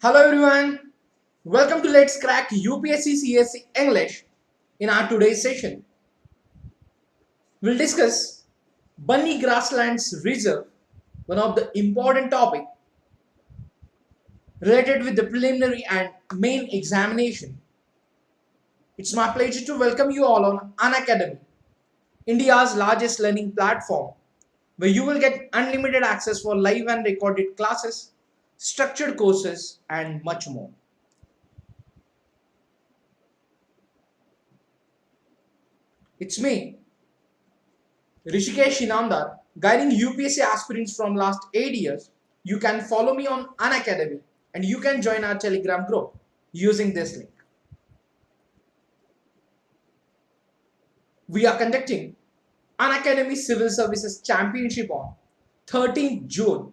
Hello everyone, welcome to Let's Crack UPSC CSE English. In our today's session, we'll discuss Banni Grasslands Reserve, one of the important topic related with the preliminary and main examination. It's my pleasure to welcome you all on Unacademy, India's largest learning platform, where you will get unlimited access for live and recorded classes, structured courses, and much more. It's me, Rushikesh Inamdar, guiding UPSC aspirants from last 8 years. You can follow me on Unacademy and you can join our Telegram group using this link. We are conducting Unacademy Civil Services Championship on 13th June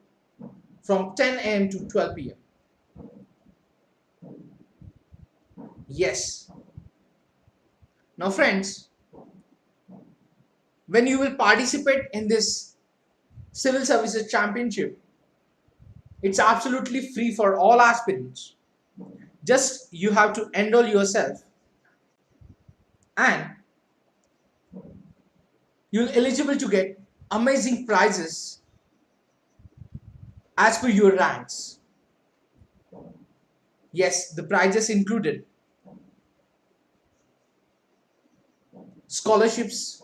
from 10 am to 12 pm. Yes. Now friends, when you will participate in this Civil Services Championship, it's absolutely free for all aspirants. Just you have to enroll yourself and you're eligible to get amazing prizes as per your ranks. Yes, the prizes included scholarships,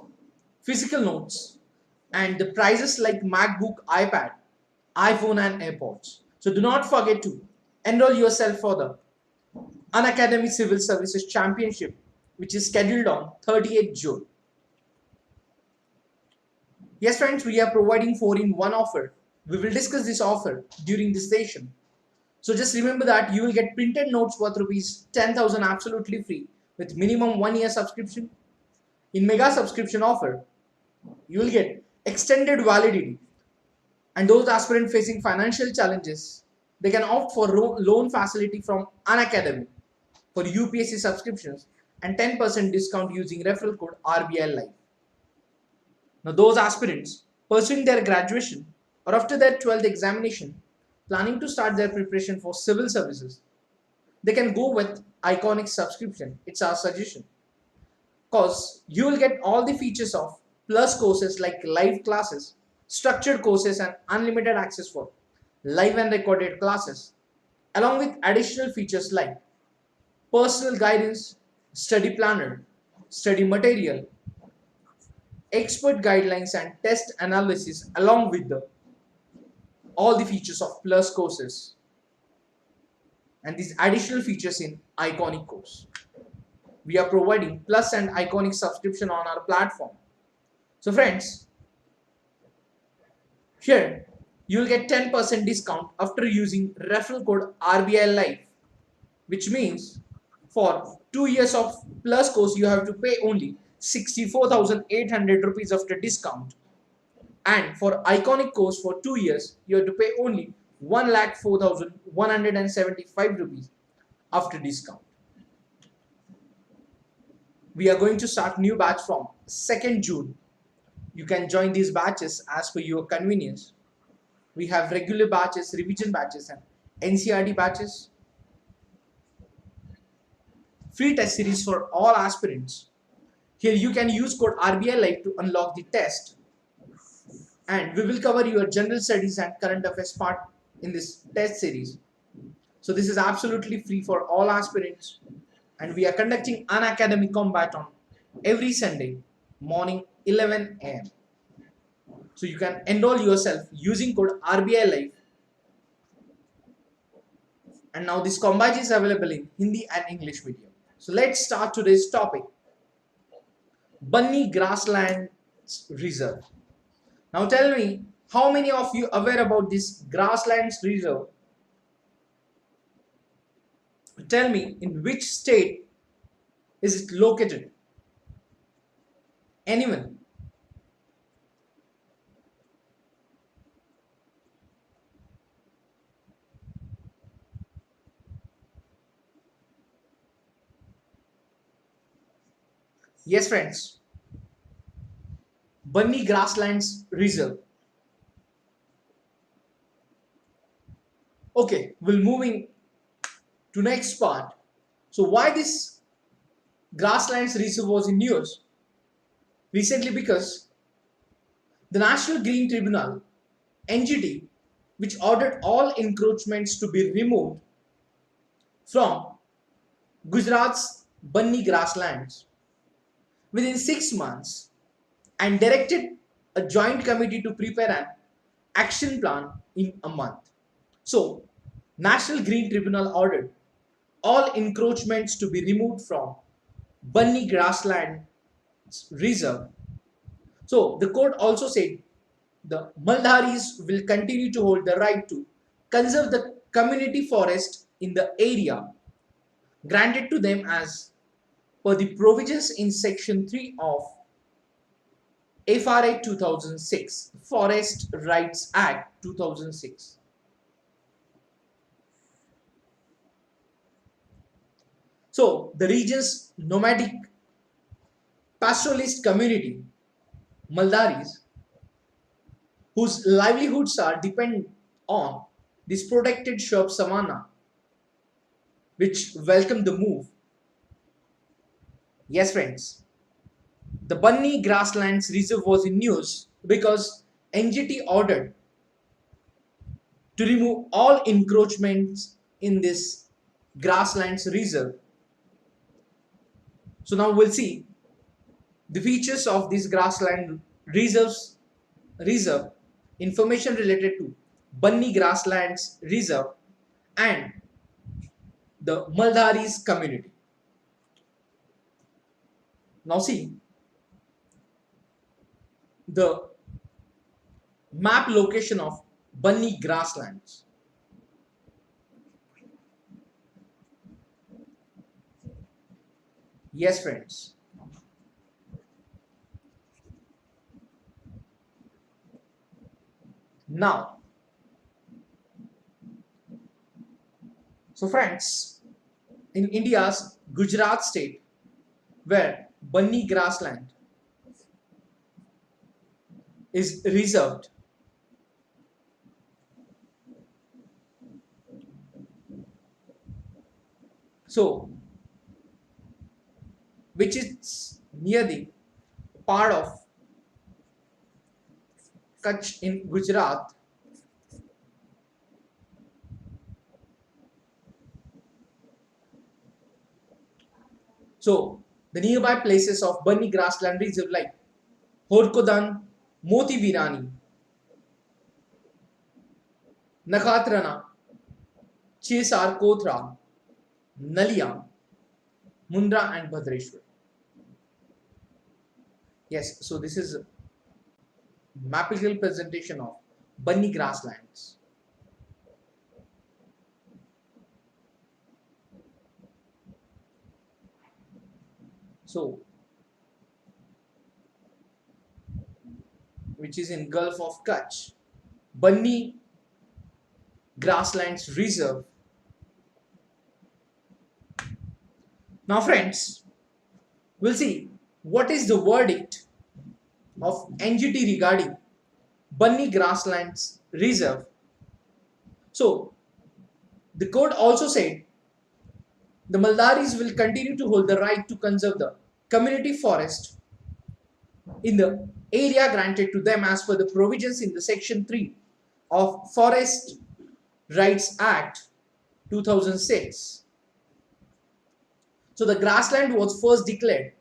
physical notes, and the prizes like MacBook, iPad, iPhone and AirPods. So do not forget to enroll yourself for the Unacademy Civil Services Championship, which is scheduled on 30th June. Yes friends, we are providing 4-in-1 offer. We will discuss this offer during this session. So just remember that you will get printed notes worth rupees 10,000 absolutely free with minimum 1 year subscription. In mega subscription offer, you will get extended validity, and those aspirants facing financial challenges, they can opt for loan facility from Unacademy for UPSC subscriptions and 10% discount using referral code RBI Live. Now those aspirants pursuing their graduation or after their 12th examination planning to start their preparation for civil services, they can go with Iconic subscription. It's our suggestion, because you will get all the features of plus courses like live classes, structured courses and unlimited access for live and recorded classes, along with additional features like personal guidance, study planner, study material, expert guidelines and test analysis, along with all the features of plus courses and these additional features in Iconic course. We are providing plus and Iconic subscription on our platform. So friends, here you will get 10% discount after using referral code RBI Live, which means for 2 years of plus course you have to pay only 64,800 rupees after discount, and for Iconic course for 2 years you have to pay only 1,04,175 rupees after discount. We are going to start new batch from 2nd June. You can join these batches as per your convenience. We have regular batches, revision batches and NCRT batches. Free test series for all aspirants. Here you can use code RBI Live to unlock the test. And we will cover your general studies and current affairs part in this test series. So this is absolutely free for all aspirants. And we are conducting Unacademy Combat on every Sunday morning 11 am. So you can enroll yourself using code RBI Live. And now this combat is available in Hindi and English medium. So let's start today's topic. Banni Grasslands Reserve. Now tell me, how many of you are aware about this Grasslands Reserve? Tell me, in which state is it located? Anyone? Yes friends, Banni Grasslands Reserve. Okay, we'll moving to next part. So why this grasslands reserve was in news recently? Because the National Green Tribunal NGT, which ordered all encroachments to be removed from Gujarat's Banni Grasslands within 6 months and directed a joint committee to prepare an action plan in a month. So, National Green Tribunal ordered all encroachments to be removed from Banni Grassland Reserve. So, the court also said the Maldaris will continue to hold the right to conserve the community forest in the area granted to them as per the provisions in Section 3 of FRA 2006, Forest Rights Act 2006. So, the region's nomadic pastoralist community, Maldaris, whose livelihoods are dependent on this protected shrub savanna, which welcomed the move. Yes, friends, the Banni Grasslands Reserve was in news because NGT ordered to remove all encroachments in this grasslands reserve. So now we'll see the features of this grassland reserve, information related to Banni Grasslands Reserve and the Maldaris community. Now see the map location of Banni Grasslands. Yes, friends. Now, so friends, in India's Gujarat state, where Banni Grassland is reserved, so which is near the part of Kutch in Gujarat. So the nearby places of Banni Grassland Reserve like Horkodan, Moti Virani, Nakhatrana, Chesar Kothra, Nalia, Mundra and Bhadreshwar. Yes, so this is mapical presentation of Banni Grasslands. So, which is in Gulf of Kutch, Banni Grasslands Reserve. Now friends, we'll see what is the verdict of NGT regarding Banni Grasslands Reserve. So, the court also said the Maldaris will continue to hold the right to conserve the community forest in the area granted to them as per the provisions in the Section 3 of Forest Rights Act 2006. So the grassland was first declared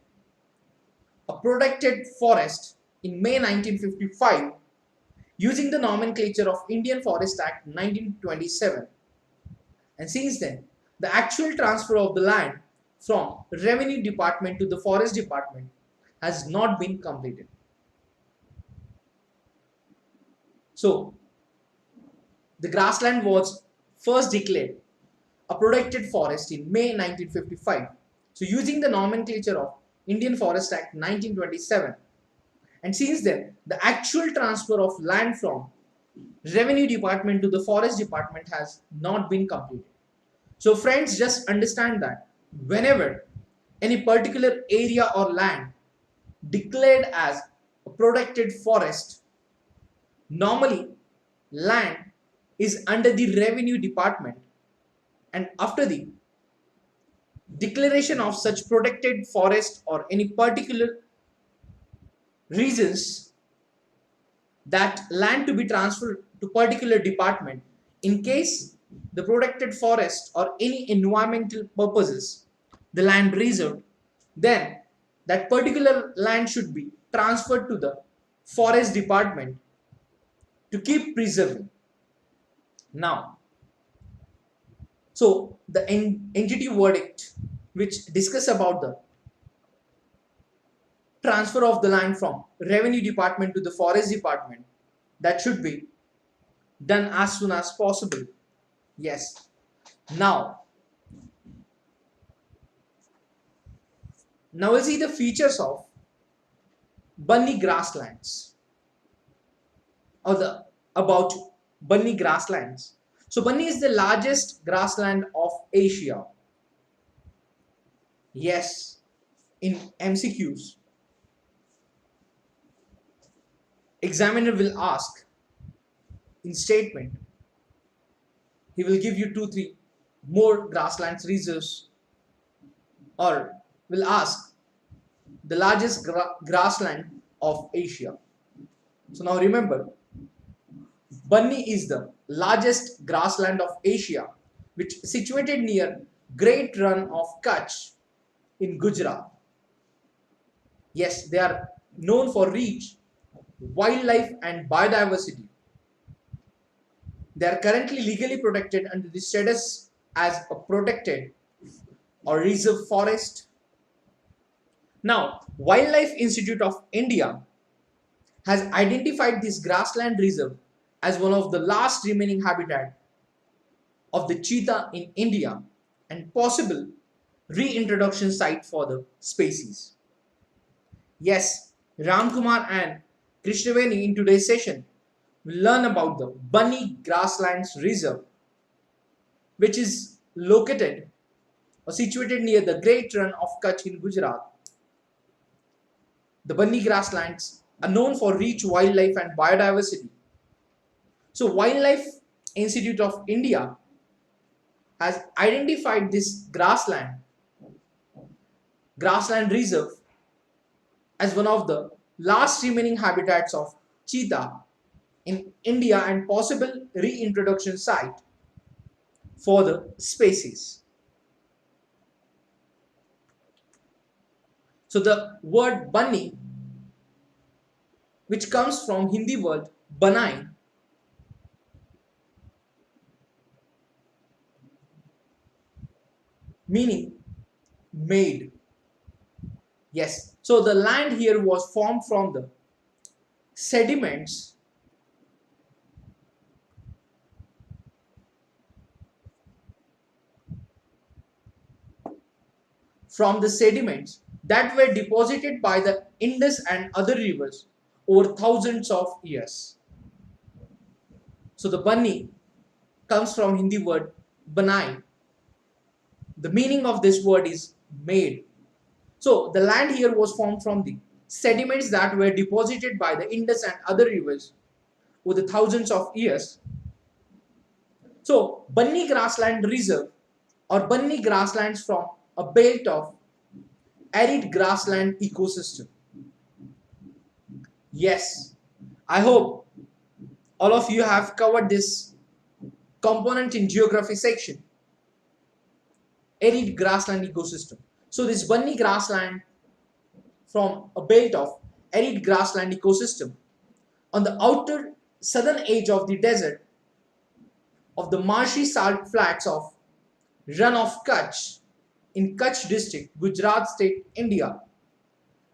a protected forest in May 1955 using the nomenclature of Indian Forest Act 1927. And since then, the actual transfer of the land from Revenue Department to the Forest Department has not been completed. So, the grassland was first declared a protected forest in May 1955. So, using the nomenclature of Indian Forest Act 1927. And since then, the actual transfer of land from Revenue Department to the Forest Department has not been completed. So friends, just understand that whenever any particular area or land declared as a protected forest, normally land is under the Revenue Department, and after the declaration of such protected forest or any particular reasons that land to be transferred to particular department in case the protected forest or any environmental purposes the land reserved, then that particular land should be transferred to the forest department to keep preserving. Now, so the NGT verdict which discuss about the transfer of the land from revenue department to the forest department, that should be done as soon as possible. Yes. Now we'll see the features of Banni Grasslands or the about Banni Grasslands. So Banni is the largest grassland of Asia. Yes, in MCQs, examiner will ask in statement, he will give you 2-3 more grasslands reserves, or will ask the largest grassland of Asia. So now remember, Banni is the largest grassland of Asia, which is situated near Great Run of Kutch in Gujarat. Yes, they are known for rich wildlife and biodiversity. They are currently legally protected under the status as a protected or reserve forest. Now, Wildlife Institute of India has identified this grassland reserve as one of the last remaining habitat of the cheetah in India and possible reintroduction site for the species. Yes, Ramkumar and Krishnaveni in today's session will learn about the Banni Grasslands Reserve, which is located or situated near the Great Run of Kutch in Gujarat. The Banni Grasslands are known for rich wildlife and biodiversity. So Wildlife Institute of India has identified this grassland reserve as one of the last remaining habitats of cheetah in India and possible reintroduction site for the species. So the word Banni, which comes from Hindi word Banai, meaning made. Yes, so the land here was formed from the sediments that were deposited by the Indus and other rivers over thousands of years. So the Banni comes from Hindi word Banai. The meaning of this word is made. So the land here was formed from the sediments that were deposited by the Indus and other rivers over the thousands of years. So Banni Grassland Reserve or Banni Grasslands from a belt of arid grassland ecosystem. Yes, I hope all of you have covered this component in geography section. Arid grassland ecosystem. So this Banni grassland from a belt of arid grassland ecosystem on the outer southern edge of the desert of the marshy salt flats of Run of Kutch in Kutch district, Gujarat state, India,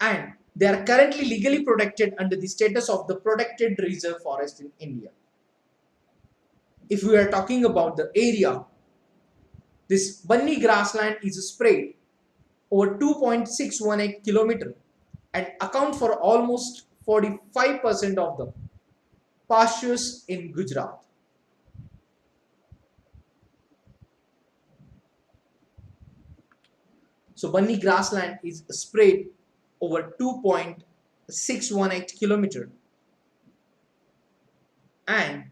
and they are currently legally protected under the status of the protected reserve forest in India. If we are talking about the area, this Banni grassland is spread over 2.618 km and account for almost 45% of the pastures in Gujarat. So Banni grassland is spread over 2.618 km and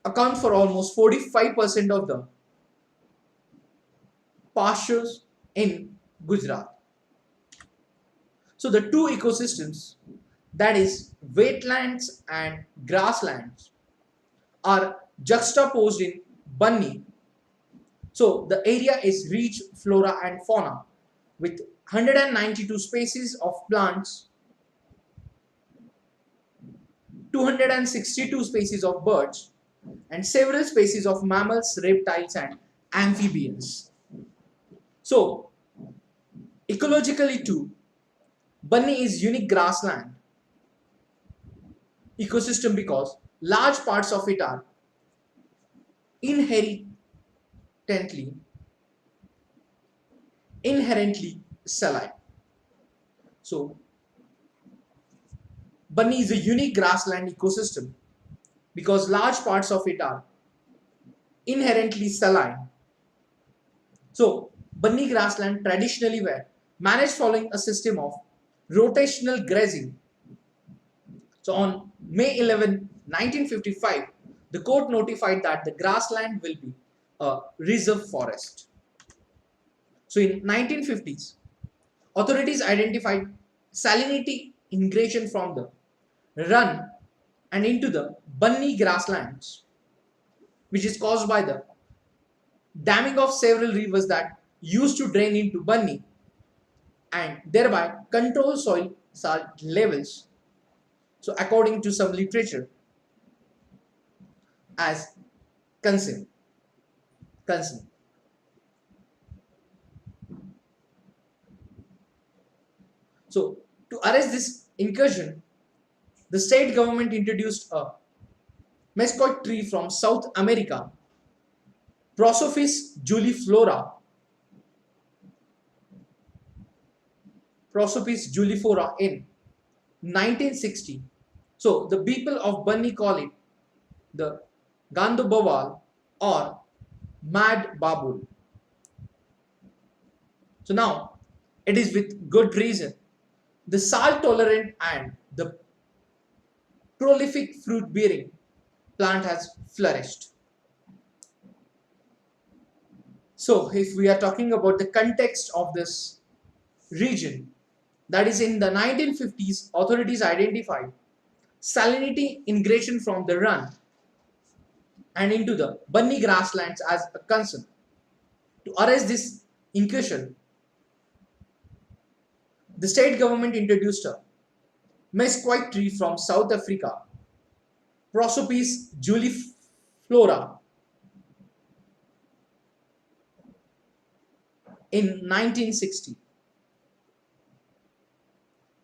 account for almost 45% of the pastures in Gujarat. So the two ecosystems, that is wetlands and grasslands, are juxtaposed in Banni. So the area is rich flora and fauna with 192 species of plants, 262 species of birds, and several species of mammals, reptiles, and amphibians. So, ecologically too, Banni is unique grassland ecosystem because large parts of it are inherently saline. So, Banni is a unique grassland ecosystem because large parts of it are inherently saline. So, Banni grassland traditionally were managed following a system of rotational grazing. So, on May 11, 1955, the court notified that the grassland will be a reserve forest. So, in 1950s, authorities identified salinity ingression from the run and into the Banni grasslands, which is caused by the damming of several rivers that used to drain into Banni and thereby control soil salt levels. So, according to some literature, as consent. So, to arrest this incursion, the state government introduced a mesquite tree from South America, Prosopis juliflora, in 1960. So, the people of Banni call it the Gandobawal or Mad Babul. So, now it is with good reason the salt tolerant and the prolific fruit bearing plant has flourished. So, if we are talking about the context of this region, that is in the 1950s, authorities identified salinity ingression from the run and into the Banni grasslands as a concern. To arrest this incursion, the state government introduced a mesquite tree from South Africa, Prosopis juliflora, in 1960.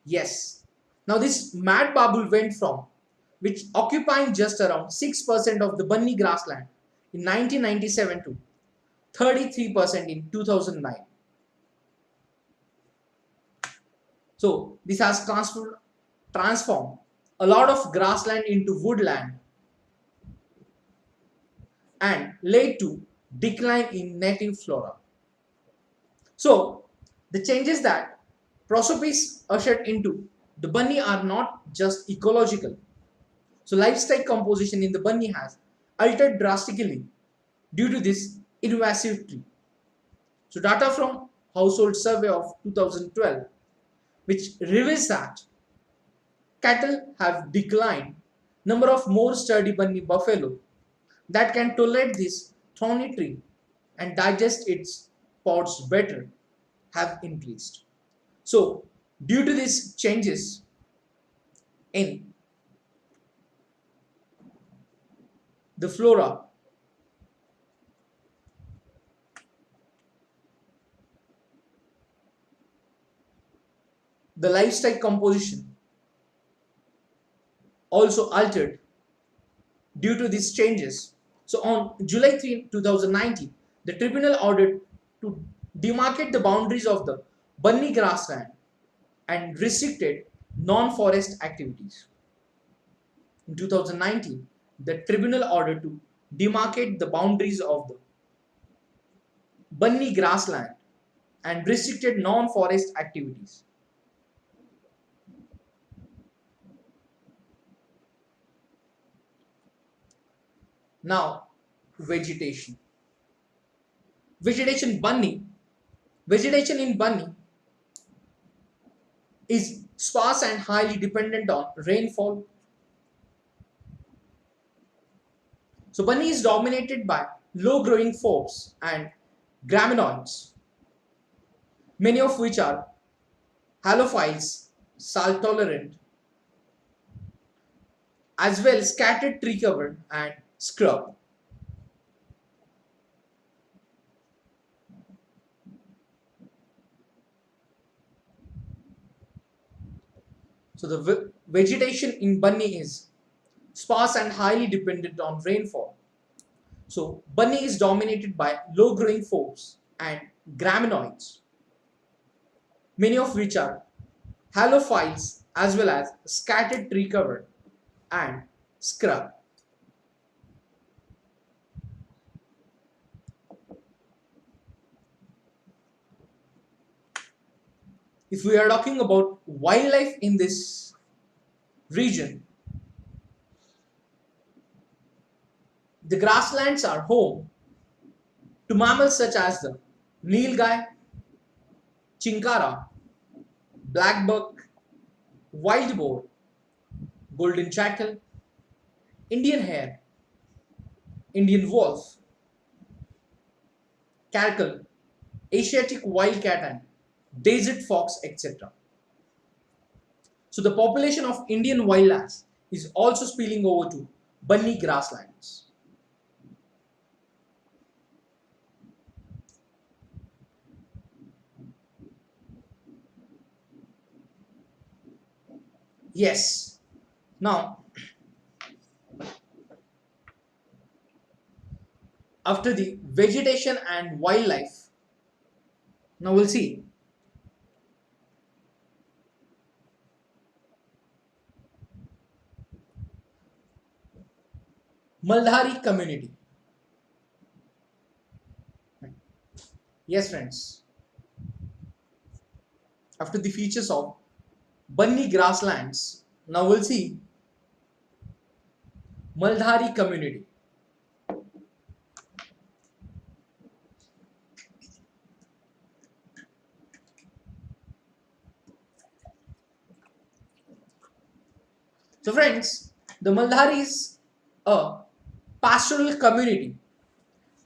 Yes. Now this mad babul went from which occupying just around 6% of the Banni grassland in 1997 to 33% in 2009. So this has transformed a lot of grassland into woodland and led to decline in native flora. So the changes that Prosopis ushered into the Banni are not just ecological. So lifestyle composition in the Banni has altered drastically due to this invasive tree. So data from Household Survey of 2012, which reveals that cattle have declined, number of more sturdy Banni buffalo that can tolerate this thorny tree and digest its pods better have increased. So due to these changes in the flora, the lifestyle composition also altered due to these changes. So on July 3, 2019, the tribunal ordered to demarcate the boundaries of the Banni grassland and restricted non-forest activities. In 2019, the tribunal ordered to demarcate the boundaries of the Banni grassland and restricted non-forest activities. Now, vegetation. Vegetation Banni. Vegetation in Banni is sparse and highly dependent on rainfall. So Banni is dominated by low-growing forbs and graminoids, many of which are halophiles, salt-tolerant, as well scattered tree cover and scrub. So the vegetation in Banni is sparse and highly dependent on rainfall. So Banni is dominated by low-growing forbs and graminoids, many of which are halophiles as well as scattered tree cover and scrub. If we are talking about wildlife in this region, the grasslands are home to mammals such as the nilgai, chinkara, blackbuck, wild boar, golden jackal, Indian hare, Indian wolf, caracal, Asiatic wildcat and desert fox, etc. So the population of Indian wildlife is also spilling over to Banni grasslands. Yes. Now, after the vegetation and wildlife, now we'll see Maldari Community. Yes, friends. After the features of Banni Grasslands, now we'll see Maldari Community. So friends, the Maldaris, a pastoral community,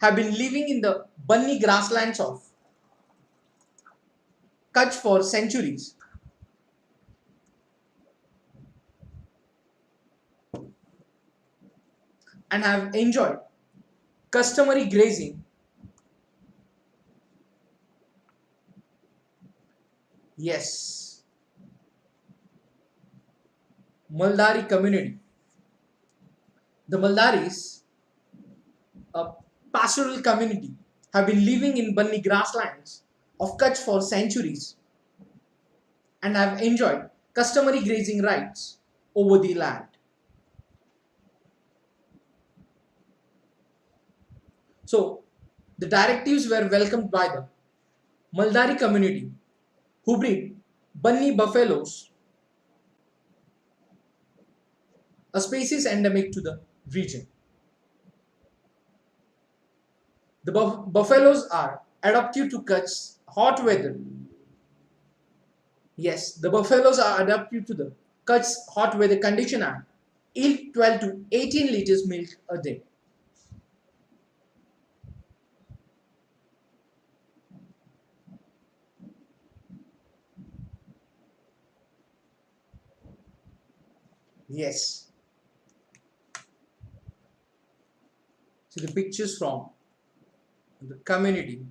have been living in the Banni grasslands of Kutch for centuries. And have enjoyed customary grazing. Yes, Maldari community. The Maldaris, a pastoral community, have been living in Banni grasslands of Kutch for centuries and have enjoyed customary grazing rights over the land. So, the directives were welcomed by the Maldari community, who breed Banni buffaloes, a species endemic to the region. The buffaloes are adaptive to Kutch's hot weather. Yes, the buffaloes are adaptive to the Kutch's hot weather condition and yield 12 to 18 liters milk a day. Yes. See the pictures from the community,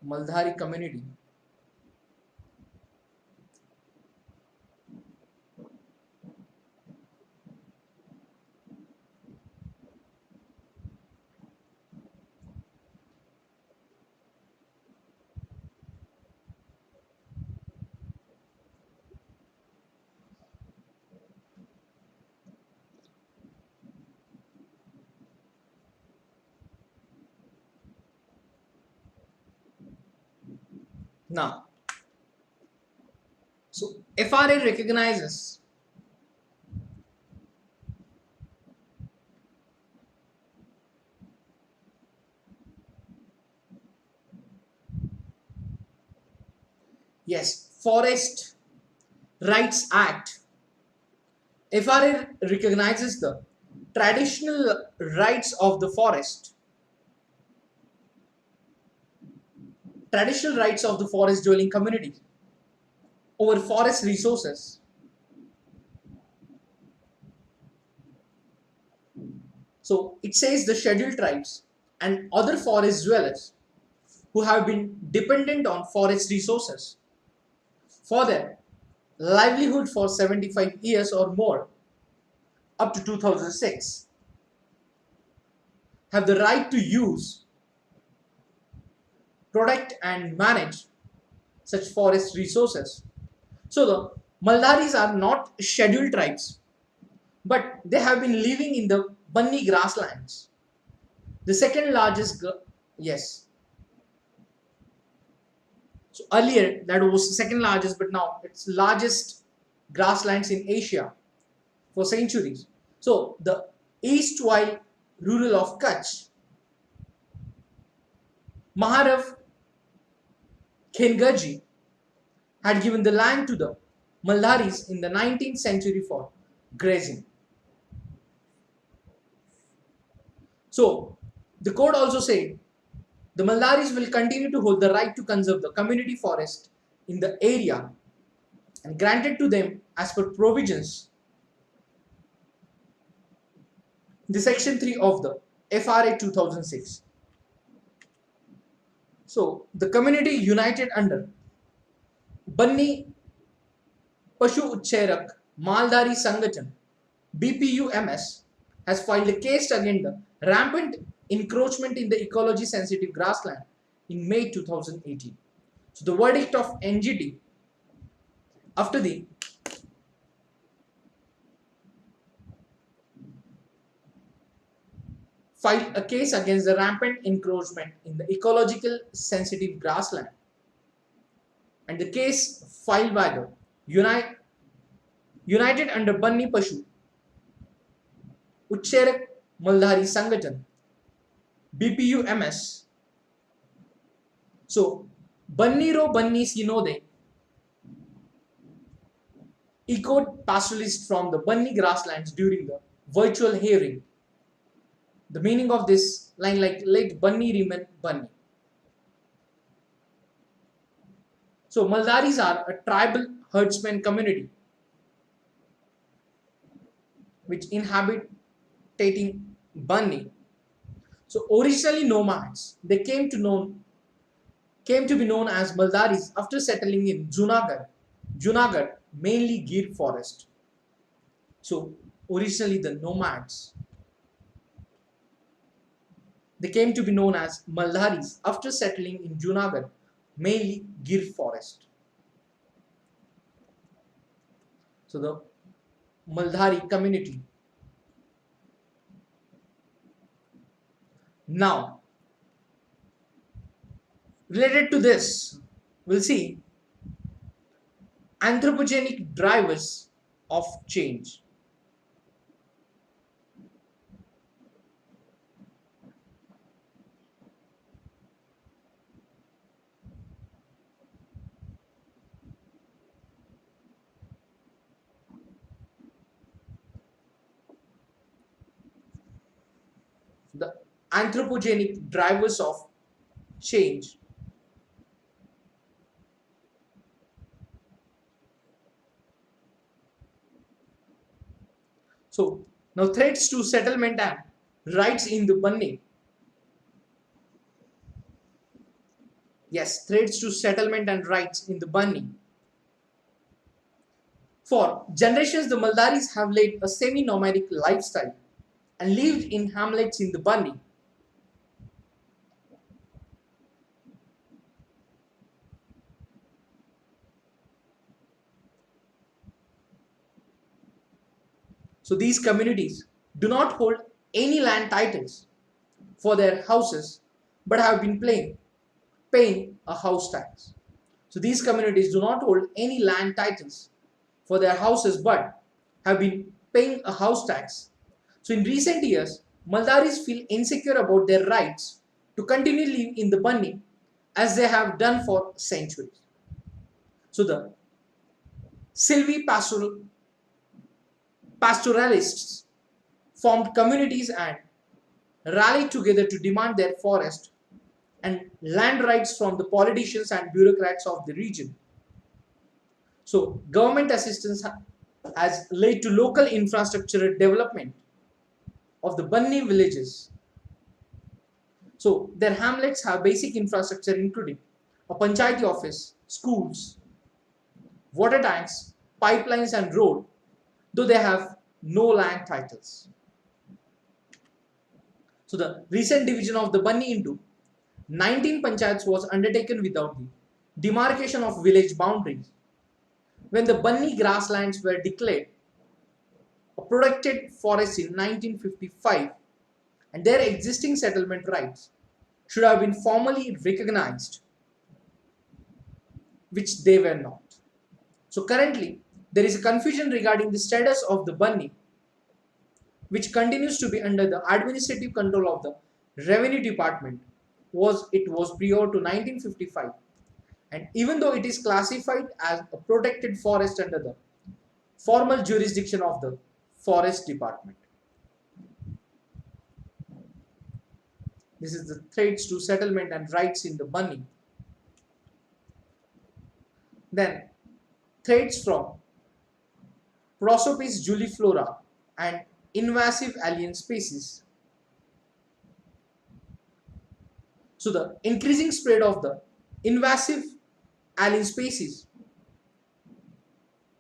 Maldari community. Now, so FRA recognizes Yes, Forest Rights Act. FRA recognizes the traditional rights of the forest, traditional rights of the forest dwelling community over forest resources. So it says the scheduled tribes and other forest dwellers who have been dependent on forest resources for their livelihood for 75 years or more up to 2006 have the right to use, protect and manage such forest resources. So the Maldaris are not scheduled tribes, but they have been living in the Banni Grasslands, the second largest, yes. So earlier that was the second largest, but now it's largest grasslands in Asia for centuries. So the erstwhile rural of Kutch, Maharav Khengaji had given the land to the Maldaris in the 19th century for grazing. So the code also said the Maldaris will continue to hold the right to conserve the community forest in the area and granted to them as per provisions in the section 3 of the FRA 2006. So the community united under Banni Pashu Ucherak Maldari Sangatan BPUMS has filed a case against the rampant encroachment in the ecology sensitive grassland in May 2018. So the verdict of NGT after the filed a case against the rampant encroachment in the ecological sensitive grassland, and the case filed by the United under Banni Pashu Ucherak Maldari Sangatan BPUMS. So Banniro Banni Sinode echoed pastoralists from the Banni Grasslands during the virtual hearing. The meaning of this line, like let Banni remain Banni. So Maldaris are a tribal herdsman community which inhabitating Banni. So originally nomads, they came to be known as Maldaris after settling in Junagadh, mainly Gir forest. So originally the nomads, they came to be known as Maldaris after settling in Junagadh, mainly Gir forest. So the Maldari community. Now, related to this, we'll see anthropogenic drivers of change. The anthropogenic drivers of change. So now threats to settlement and rights in the Banni. Yes, threats to settlement and rights in the Banni. For generations, the Maldaris have led a semi-nomadic lifestyle and lived in hamlets in the Banni. So these communities do not hold any land titles for their houses but have been paying a house tax. So these communities do not hold any land titles for their houses but have been paying a house tax. So in recent years, Maldaris feel insecure about their rights to continue living in the Banni as they have done for centuries. So the pastoralists formed communities and rallied together to demand their forest and land rights from the politicians and bureaucrats of the region. So government assistance has led to local infrastructure development of the Banni villages. So their hamlets have basic infrastructure including a panchayati office, schools, water tanks, pipelines and road, though they have no land titles. So the recent division of the Banni into 19 panchayats was undertaken without the demarcation of village boundaries. When the Banni Grasslands were declared a protected forest in 1955 and their existing settlement rights should have been formally recognized, which they were not. So currently, there is a confusion regarding the status of the Banni, which continues to be under the administrative control of the Revenue Department. It was prior to 1955, and even though it is classified as a protected forest under the formal jurisdiction of the Forest Department. This is the threats to settlement and rights in the Banni. Then threats from Prosopis juliflora and invasive alien species. So the increasing spread of the invasive alien species,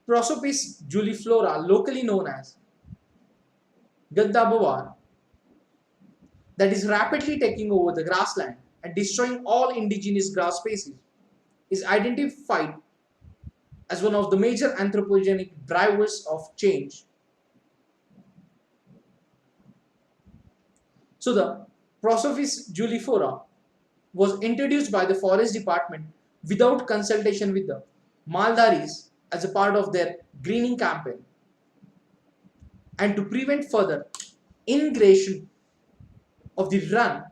Prosopis juliflora, locally known as Gaddabavar, that is rapidly taking over the grassland and destroying all indigenous grass species, is identified as one of the major anthropogenic drivers of change. So the Prosopis juliflora was introduced by the Forest Department without consultation with the Maldaris as a part of their greening campaign, and to prevent further ingression of the run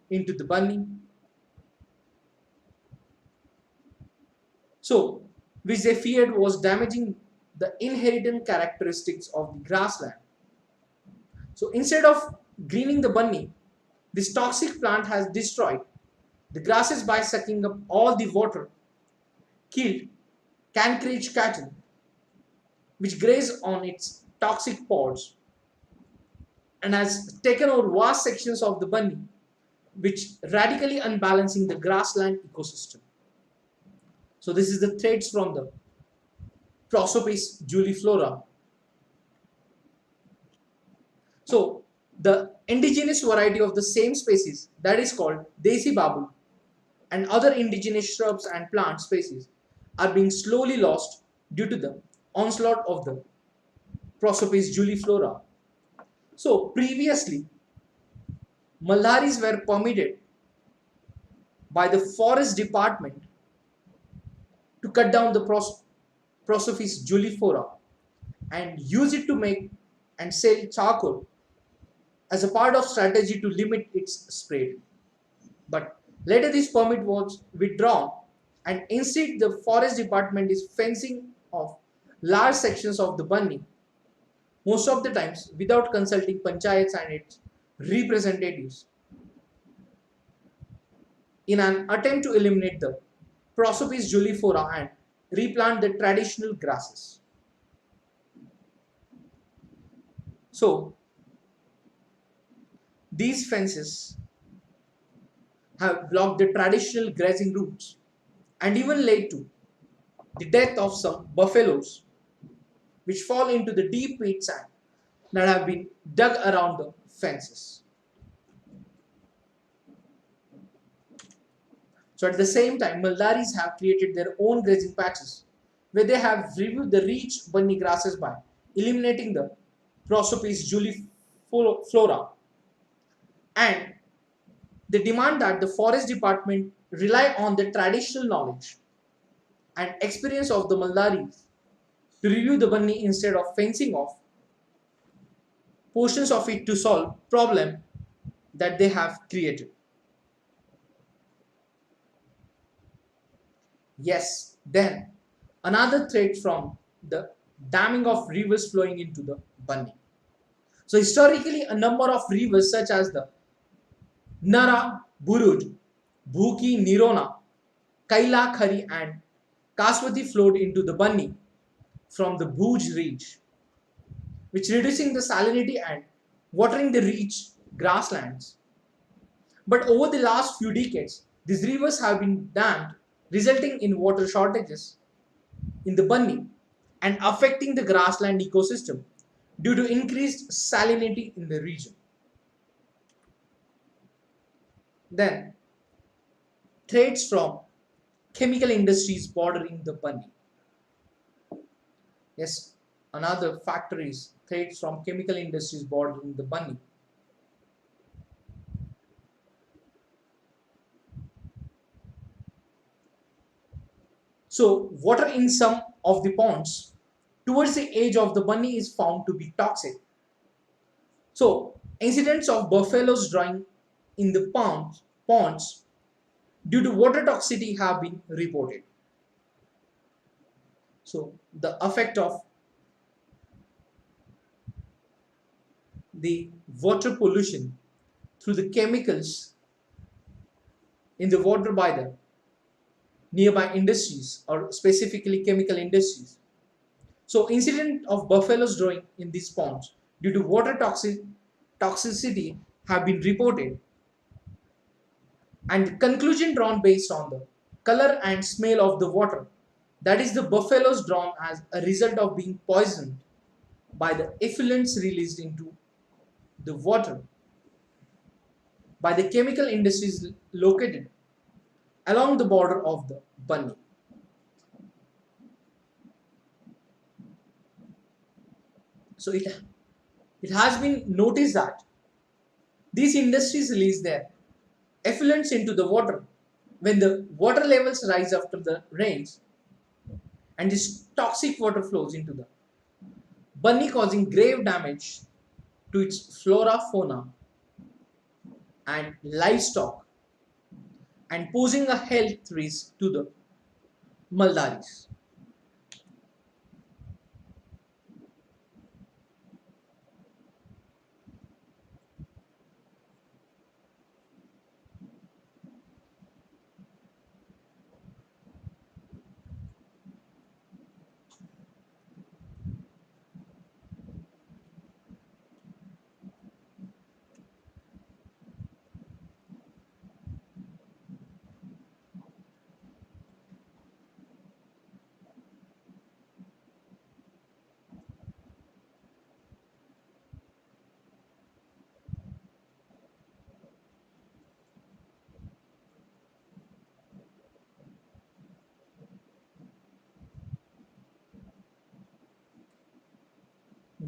into the Banni. So, which they feared was damaging the inherent characteristics of the grassland. So, instead of greening the Banni, this toxic plant has destroyed the grasses by sucking up all the water, killed cankerage cattle, which graze on its toxic pods, and has taken over vast sections of the Banni, which radically unbalancing the grassland ecosystem. So this is the threats from the Prosopis juliflora. So the indigenous variety of the same species, that is called Desi Babu, and other indigenous shrubs and plant species are being slowly lost due to the onslaught of the Prosopis juliflora. So previously, Maldaris were permitted by the Forest Department to cut down the Prosopis juliflora and use it to make and sell charcoal as a part of strategy to limit its spread. But later this permit was withdrawn, and instead the Forest Department is fencing off large sections of the Banni, most of the times without consulting panchayats and its representatives, in an attempt to eliminate the Prosopis juliflora and replant the traditional grasses. So these fences have blocked the traditional grazing routes and even led to the death of some buffaloes, which fall into the deep peat sand that have been dug around the fences. So at the same time, Maldaris have created their own grazing patches where they have reviewed the rich Banni grasses by eliminating the Prosopis juliflora, and they demand that the Forest Department rely on the traditional knowledge and experience of the Maldaris to review the Banni instead of fencing off portions of it to solve problem that they have created. Yes, then another threat from the damming of rivers flowing into the Banni. So historically, a number of rivers such as the Nara, Burud, Bhuki, Nirona, Kaila, Khari and Kaswati flowed into the Banni from the Bhuj Reach, which reducing the salinity and watering the rich grasslands. But over the last few decades, these rivers have been dammed, resulting in water shortages in the Banni and affecting the grassland ecosystem due to increased salinity in the region. Then, threats from chemical industries bordering the Banni. Yes, another factor is threats from chemical industries bordering the Banni. So, water in some of the ponds towards the edge of the Banni is found to be toxic. So, incidents of buffaloes drowning in the ponds due to water toxicity have been reported. So, the effect of the water pollution through the chemicals in the water by the nearby industries or specifically chemical industries. So incident of buffaloes drowning in these ponds due to water toxicity have been reported, and the conclusion drawn based on the color and smell of the water, that is the buffaloes drowned as a result of being poisoned by the effluents released into the water by the chemical industries located along the border of the Banni. So it has been noticed that these industries release their effluents into the water when the water levels rise after the rains, and this toxic water flows into the Banni, causing grave damage to its flora, fauna and livestock and posing a health risk to the Maldaris.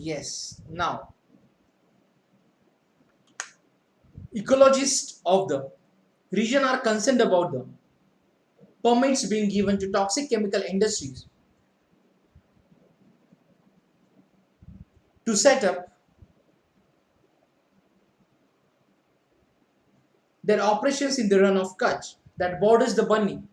Yes, now ecologists of the region are concerned about the permits being given to toxic chemical industries to set up their operations in the run of Kutch that borders the Banni.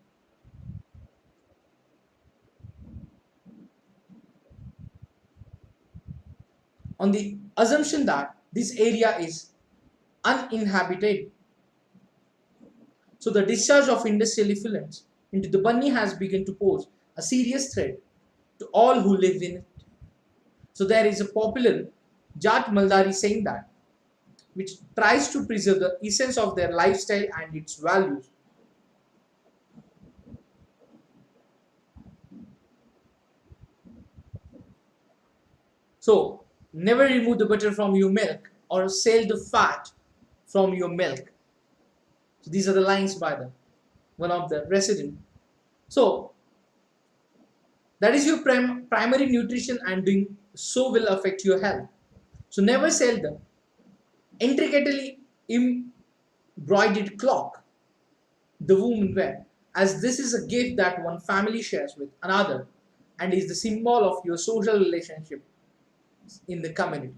On the assumption that this area is uninhabited. So the discharge of industrial effluents into the Banni has begun to pose a serious threat to all who live in it. So there is a popular Jat Maldari saying that, which tries to preserve the essence of their lifestyle and its values. So never remove the butter from your milk or sell the fat from your milk. So these are the lines by the one of the resident. So that is your primary nutrition, and doing so will affect your health. So never sell the intricately embroidered clock the woman wear, as this is a gift that one family shares with another and is the symbol of your social relationship in the community.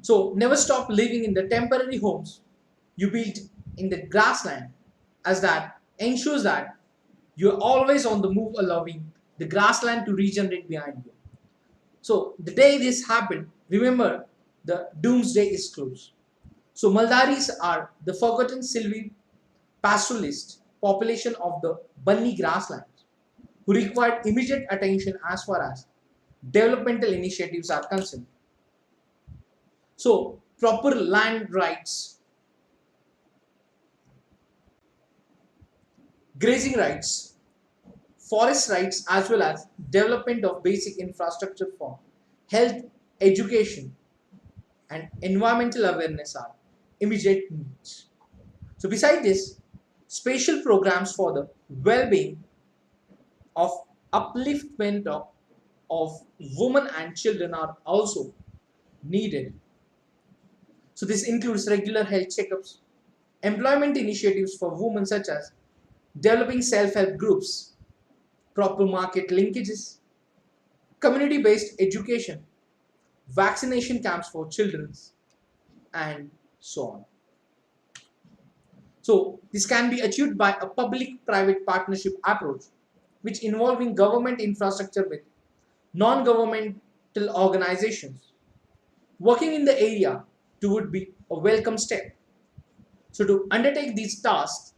So never stop living in the temporary homes you built in the grassland, as that ensures that you're always on the move, allowing the grassland to regenerate behind you. So the day this happened, remember the doomsday is close. So Maldaris are the forgotten Sylvie pastoralist population of the Banni Grasslands who required immediate attention as far as developmental initiatives are concerned. So proper land rights, grazing rights, forest rights as well as development of basic infrastructure for health, education and environmental awareness are immediate needs. So beside this, special programs for the well-being of upliftment of women and children are also needed. So this includes regular health checkups, employment initiatives for women such as developing self-help groups, proper market linkages, community-based education, vaccination camps for children, and so on. So this can be achieved by a public-private partnership approach, which involving government infrastructure with non-governmental organizations working in the area to would be a welcome step. So to undertake these tasks,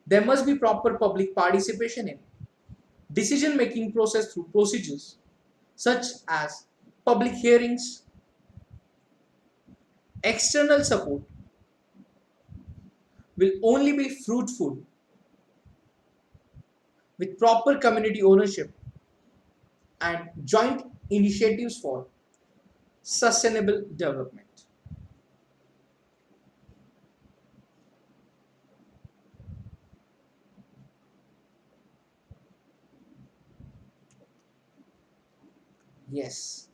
there must be proper public participation in decision-making process through procedures such as public hearings, external support will only be fruitful with proper community ownership and joint initiatives for sustainable development. Yes.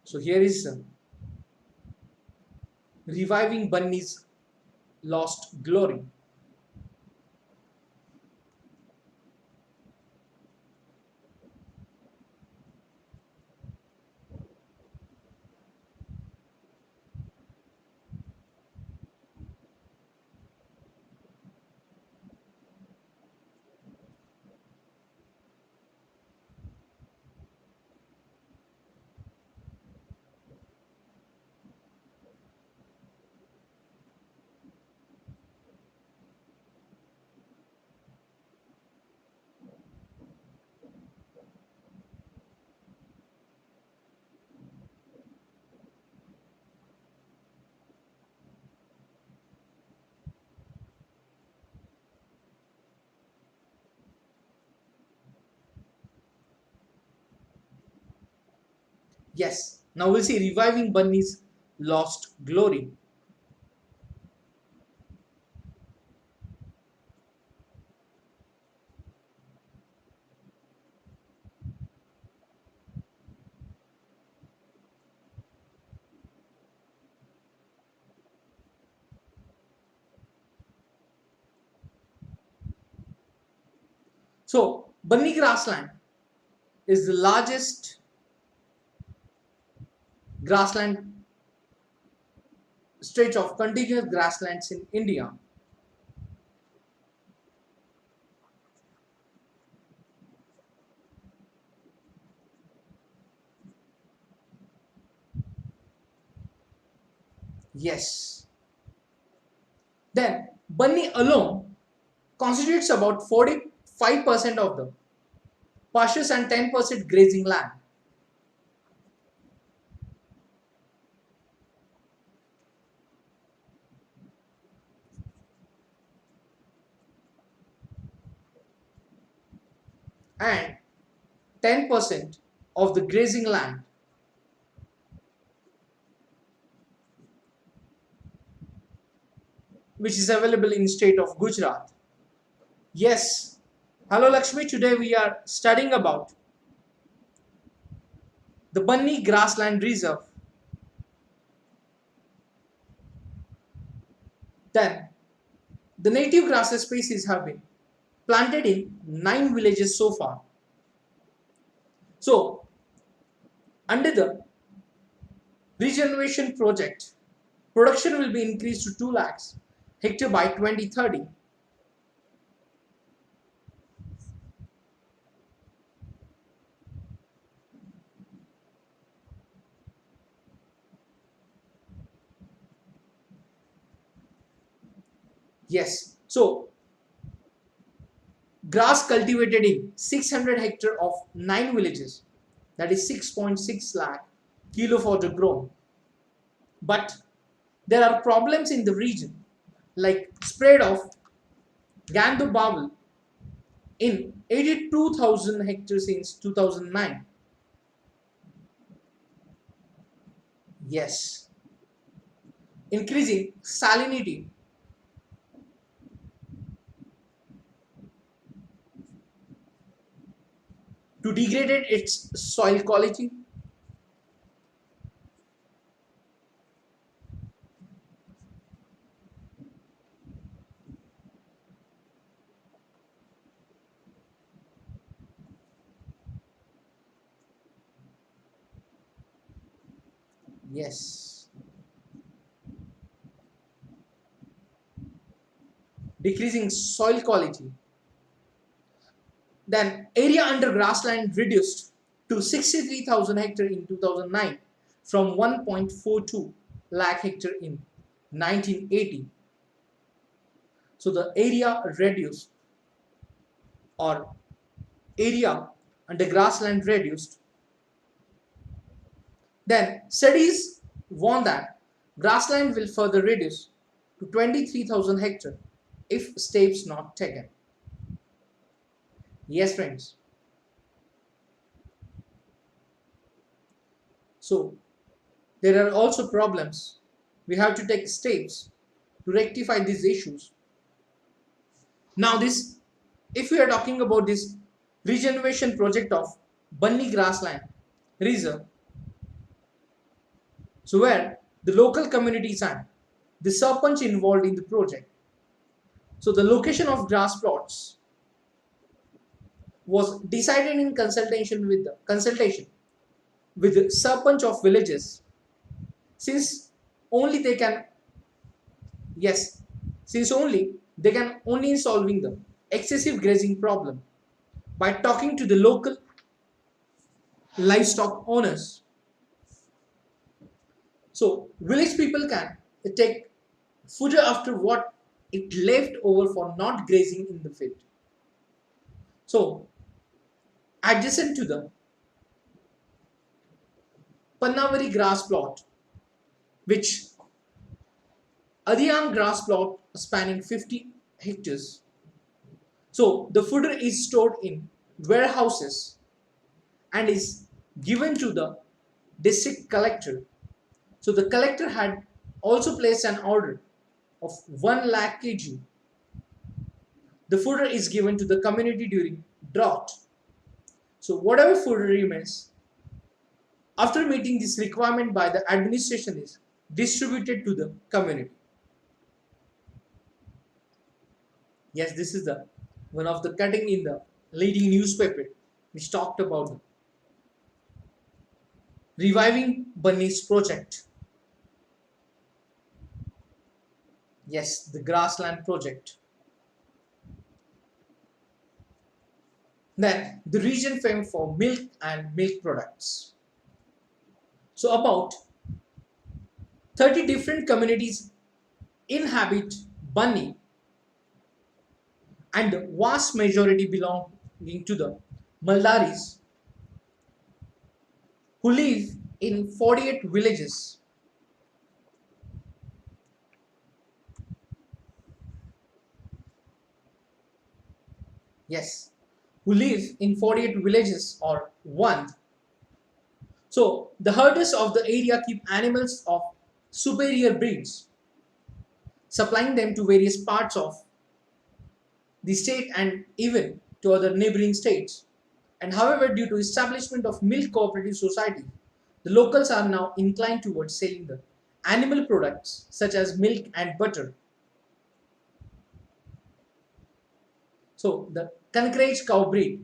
So here is reviving Banni's lost glory. Yes. Now we'll see reviving Banni's lost glory. So Banni Grassland is the largest grassland stretch of continuous grasslands in India. Yes. Then Banni alone constitutes about 45% of the pastures and 10% grazing land. And 10% of the grazing land which is available in state of Gujarat. Yes. Hello Lakshmi, today we are studying about the Banni Grassland Reserve. Then the native grasses species have been planted in 9 villages so far. So under the regeneration project, production will be increased to 2 lakhs hectare by 2030. Yes. So grass cultivated in 600 hectare of 9 villages, that is 6.6 lakh kilo fodder grown. But there are problems in the region like spread of Gandu Bawal in 82,000 hectares since 2009. Yes. Increasing salinity to degrade its soil quality. Yes. Decreasing soil quality. Then area under grassland reduced to 63,000 hectare in 2009 from 1.42 lakh hectare in 1980. So the area reduced, or area under grassland reduced. Then studies warn that grassland will further reduce to 23,000 hectare if steps not taken. Yes, friends. So there are also problems. We have to take steps to rectify these issues. Now this, if we are talking about this regeneration project of Banni Grassland Reserve, so where the local communities and the sarpanch involved in the project. So the location of grass plots was decided in consultation with the sarpanch of villages, since only they can, yes, since only they can only solving the excessive grazing problem by talking to the local livestock owners. So village people can take fodder after what it left over for not grazing in the field. So adjacent to the Pannavari grass plot, which Adiyang grass plot spanning 50 hectares. So the fodder is stored in warehouses and is given to the district collector. So the collector had also placed an order of 1 lakh kg. The fodder is given to the community during drought. So whatever fodder remains after meeting this requirement by the administration is distributed to the community. Yes, this is the one of the cutting in the leading newspaper which talked about the reviving Banni's project. Yes, the grassland project. Then the region famed for milk and milk products. So about 30 different communities inhabit Banni, and the vast majority belonging to the Maldaris, who live in 48 villages. Yes, who live in 48 villages or one. So the herders of the area keep animals of superior breeds, supplying them to various parts of the state and even to other neighboring states. And however, due to establishment of milk cooperative society, the locals are now inclined towards selling the animal products such as milk and butter. So the Concrete cow breed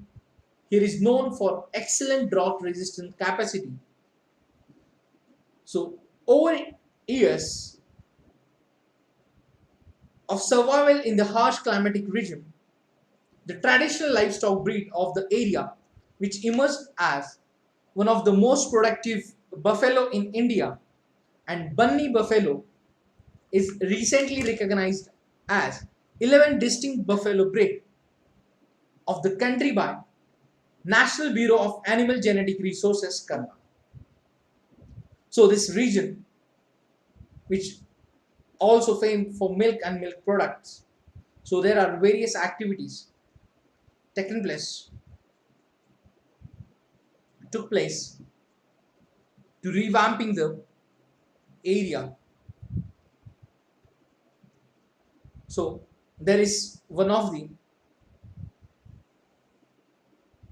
here is known for excellent drought resistant capacity. So over years of survival in the harsh climatic region, the traditional livestock breed of the area, which emerged as one of the most productive buffalo in India, and Banni buffalo, is recently recognized as 11 distinct buffalo breed of the country by National Bureau of Animal Genetic Resources, Karnal. So this region, which also famed for milk and milk products, so there are various activities taken place, took place to revamping the area. So there is one of the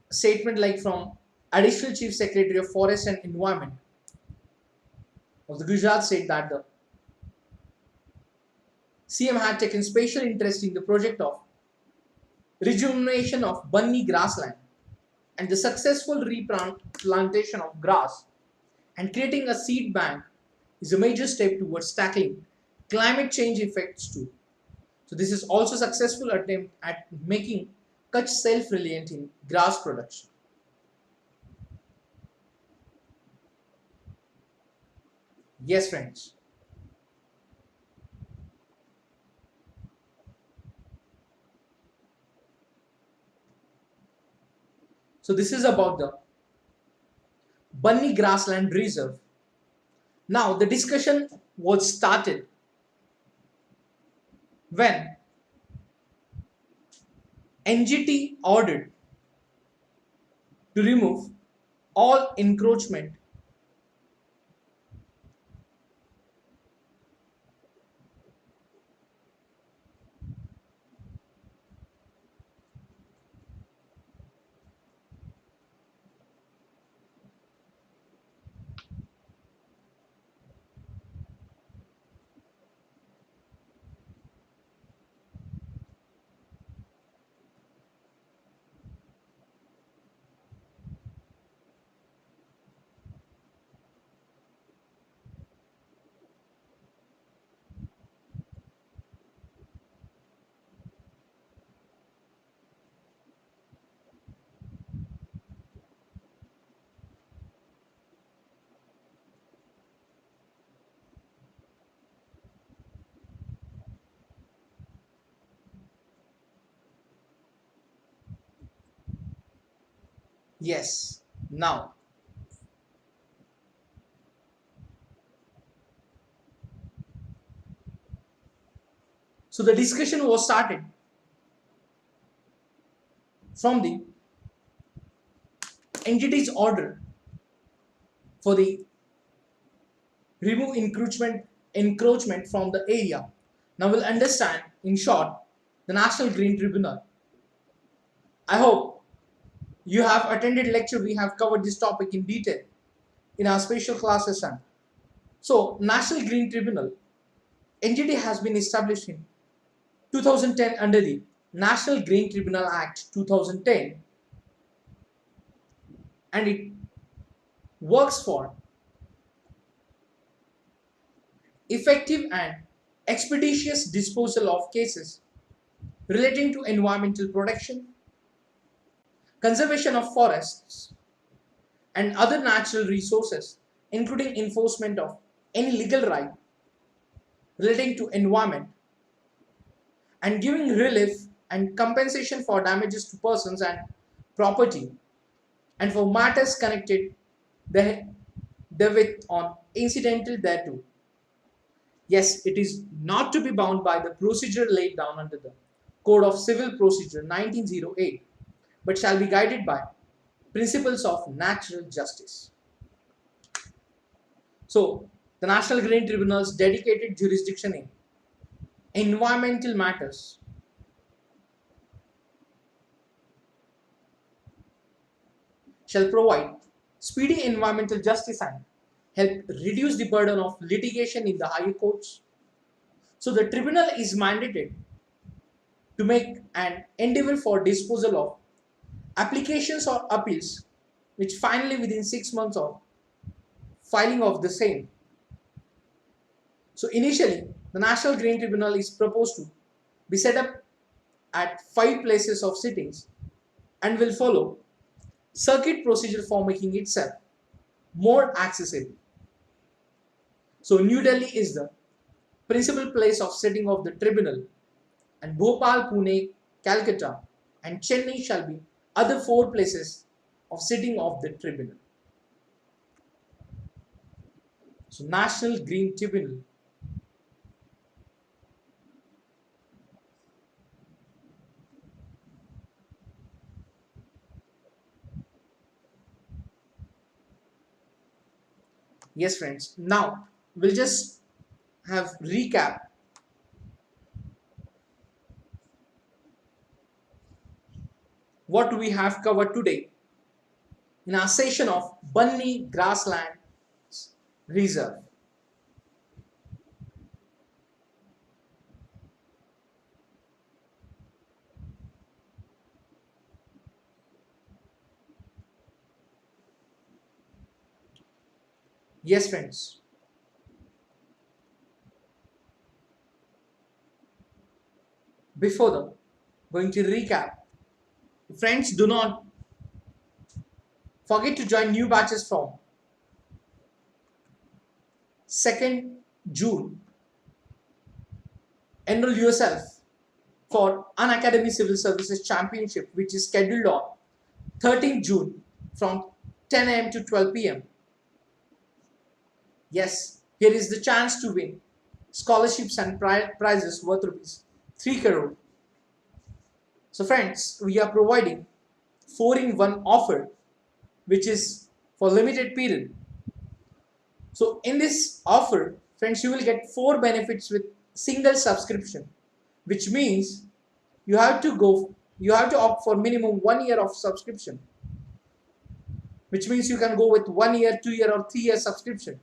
statement like from Additional Chief Secretary of Forest and Environment of the Gujarat state that the CM had taken special interest in the project of rejuvenation of Banni Grassland and the successful replantation of grass and creating a seed bank is a major step towards tackling climate change effects too. So this is also a successful attempt at making Kutch self-reliant in grass production. Yes, friends. So this is about the Banni Grassland Reserve. Now the discussion was started when NGT ordered to remove all encroachment Yes. Now, so the discussion was started from the entity's order for the remove encroachment from the area. Now we'll understand in short the National Green Tribunal. I hope you have attended lecture. We have covered this topic in detail in our special class session. So National Green Tribunal NGT has been established in 2010 under the National Green Tribunal Act 2010, and it works for effective and expeditious disposal of cases relating to environmental protection, conservation of forests and other natural resources, including enforcement of any legal right relating to environment, and giving relief and compensation for damages to persons and property, and for matters connected therewith on incidental thereto. Yes, it is not to be bound by the procedure laid down under the Code of Civil Procedure 1908, but shall be guided by principles of natural justice. So, the National Green Tribunal's dedicated jurisdiction in environmental matters shall provide speedy environmental justice and help reduce the burden of litigation in the higher courts. So the tribunal is mandated to make an endeavor for disposal of applications or appeals which finally within 6 months of filing of the same. So initially the National Green Tribunal is proposed to be set up at 5 places of sittings and will follow circuit procedure for making itself more accessible. So New Delhi is the principal place of sitting of the tribunal, and Bhopal, Pune, Calcutta, and Chennai shall be other 4 places of sitting of the tribunal. So, National Green Tribunal. Yes, friends. Now we'll just have recap what we have covered today in our session of Banni Grasslands Reserve. Yes, friends. Before the going to recap, friends, do not forget to join new batches from 2nd June. Enroll yourself for Unacademy Civil Services Championship, which is scheduled on 13th June from 10 a.m. to 12 p.m. Yes, here is the chance to win scholarships and prizes worth rupees 3 crore. So friends, we are providing 4-in-1 offer, which is for limited period. So in this offer, friends, you will get 4 benefits with single subscription, which means you have to opt for minimum 1 year of subscription, which means you can go with 1 year, 2 year or 3 year subscription,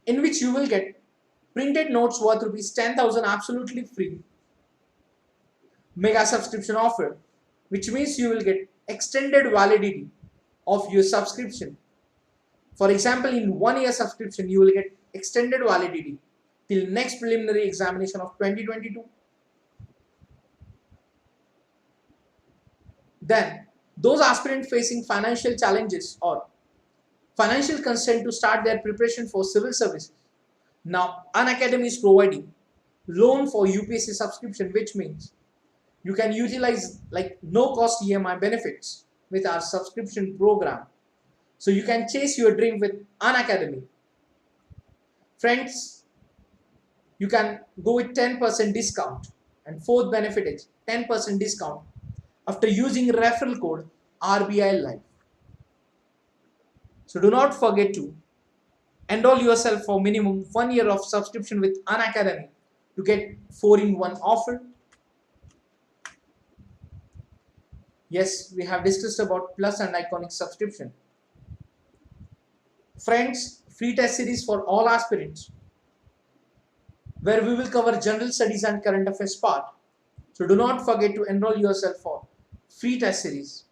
in which you will get printed notes worth rupees 10,000 absolutely free, mega subscription offer, which means you will get extended validity of your subscription. For example, in 1 year subscription, you will get extended validity till next preliminary examination of 2022. Then, those aspirants facing financial challenges or financial constraint to start their preparation for civil services, now Unacademy is providing loan for UPSC subscription, which means you can utilize like no cost EMI benefits with our subscription program. So you can chase your dream with Unacademy. Friends, you can go with 10% discount, and fourth benefit is 10% discount after using referral code RBI Live. So do not forget to enroll yourself for minimum 1 year of subscription with Unacademy to get 4-in-1 offer. Yes, we have discussed about Plus and Iconic subscription. Friends, free test series for all aspirants, where we will cover general studies and current affairs part. So do not forget to enroll yourself for free test series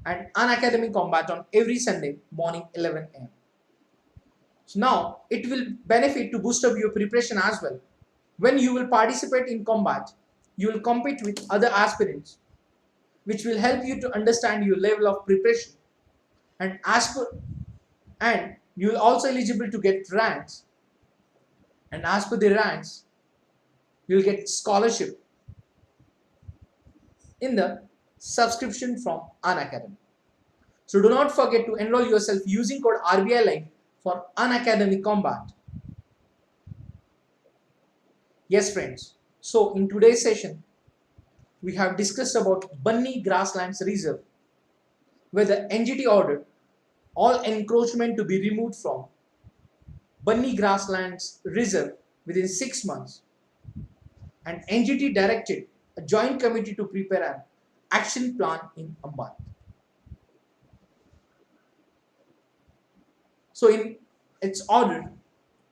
and Unacademy combat on every Sunday morning 11 a.m. So now it will benefit to boost up your preparation as well. When you will participate in combat, you will compete with other aspirants, which will help you to understand your level of preparation, and you will also eligible to get ranks, and as per the ranks you will get scholarship in the subscription from Unacademy. So do not forget to enroll yourself using code RBI Live for Unacademy combat. Yes friends, so in today's session we have discussed about Banni Grasslands Reserve, where the NGT ordered all encroachment to be removed from Banni Grasslands Reserve within 6 months, and NGT directed a joint committee to prepare an action plan in Ambat. So in its order,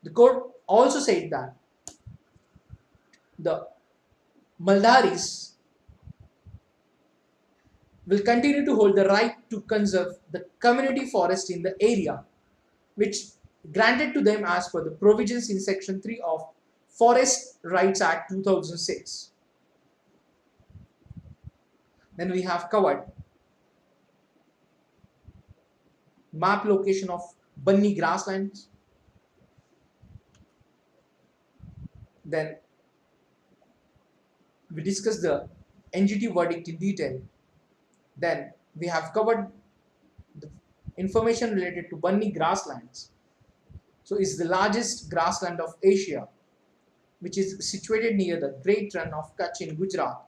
the court also said that the Maldaris will continue to hold the right to conserve the community forest in the area, which granted to them as per the provisions in Section 3 of Forest Rights Act 2006. Then we have covered map location of Banni Grasslands, then we discussed the NGT verdict in detail. Then we have covered the information related to Banni Grasslands. So it's the largest grassland of Asia, which is situated near the Great Run of Kutch in Gujarat.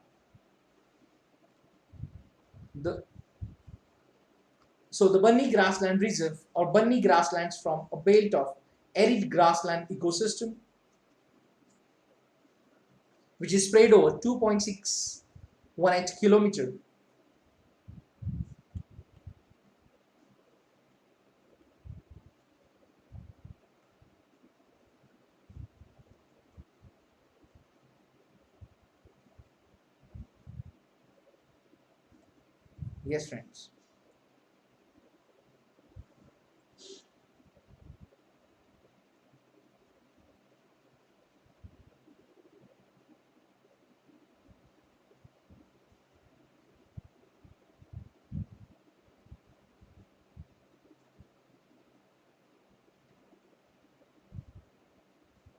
The Banni Grassland Reserve or Banni Grasslands from a belt of arid grassland ecosystem which is spread over 2.618 kilometer. Yes, friends.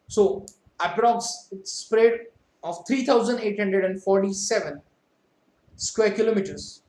So approx it's spread of 3,847 square kilometers.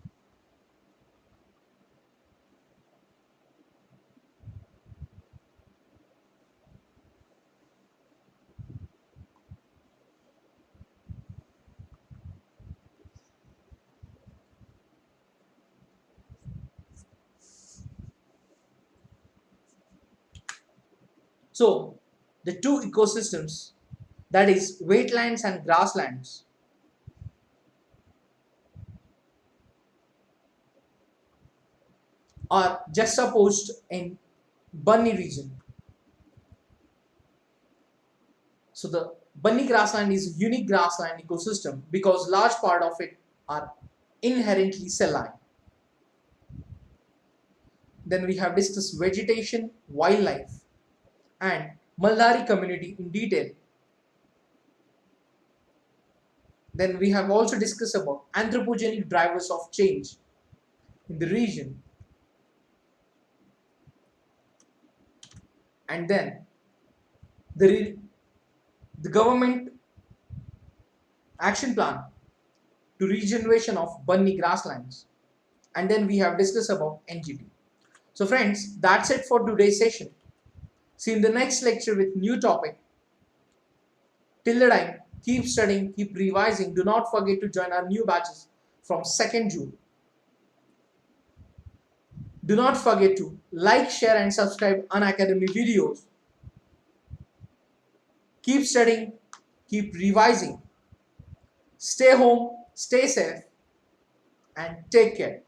So the two ecosystems, that is wetlands and grasslands, are juxtaposed in Banni region. So the Banni grassland is a unique grassland ecosystem because large part of it are inherently saline. Then we have discussed vegetation, wildlife and Maldari community in detail. Then we have also discussed about anthropogenic drivers of change in the region. And then the government action plan to regeneration of Banni grasslands. And then we have discussed about NGT. So friends, that's it for today's session. See you in the next lecture with new topic. Till the time, keep studying, keep revising. Do not forget to join our new batches from 2nd June. Do not forget to like, share and subscribe Unacademy videos. Keep studying, keep revising. Stay home, stay safe and take care.